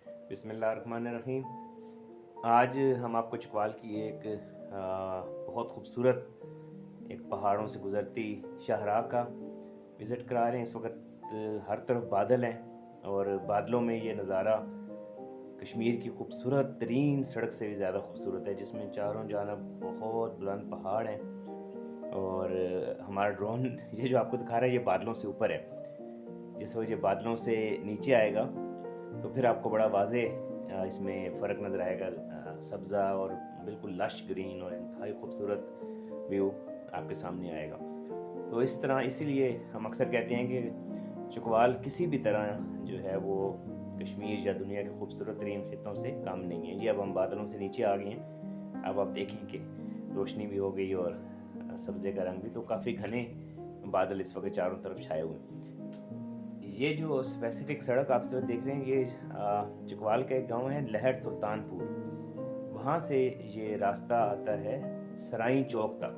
बिस्मिल्लाहिर्रहमानिर्रहीम। आज हम आपको चकवाल की एक बहुत खूबसूरत एक पहाड़ों से गुज़रती शाहराह का विज़िट करा रहे हैं। इस वक्त हर तरफ बादल हैं और बादलों में ये नज़ारा कश्मीर की खूबसूरत तरीन सड़क से भी ज़्यादा खूबसूरत है, जिसमें चारों जानब बहुत बुलंद पहाड़ हैं। और हमारा ड्रोन ये जो आपको दिखा रहा है, ये बादलों से ऊपर है। जिस वक्त ये बादलों से नीचे आएगा तो फिर आपको बड़ा वाज़े इसमें फ़र्क नज़र आएगा। सब्ज़ा और बिल्कुल लश ग्रीन और इंतहाई खूबसूरत व्यू आपके सामने आएगा। तो इस तरह इसीलिए हम अक्सर कहते हैं कि चकवाल किसी भी तरह जो है वो कश्मीर या दुनिया के खूबसूरत तरीन खित्तों से कम नहीं है। जी, अब हम बादलों से नीचे आ गए हैं। अब आप देखें कि रोशनी भी हो गई और सब्ज़े का रंग भी, तो काफ़ी घने बादल इस वक्त चारों तरफ छाए हुए हैं। ये जो स्पेसिफिक सड़क आप इस वक्त देख रहे हैं, ये चकवाल का एक गांव है लहर सुल्तानपुर। वहाँ से ये रास्ता आता है सराई चौक तक,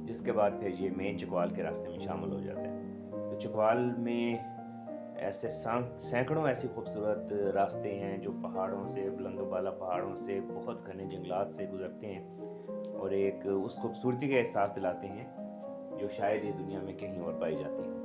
जिसके बाद फिर ये मेन चकवाल के रास्ते में शामिल हो जाता है। तो चकवाल में ऐसे सैकड़ों ऐसी खूबसूरत रास्ते हैं जो पहाड़ों से, बुलंदोबाला पहाड़ों से, बहुत घने जंगलात से गुजरते हैं और एक उस खूबसूरती का एहसास दिलाते हैं जो शायद ये दुनिया में कहीं और पाई जाती है।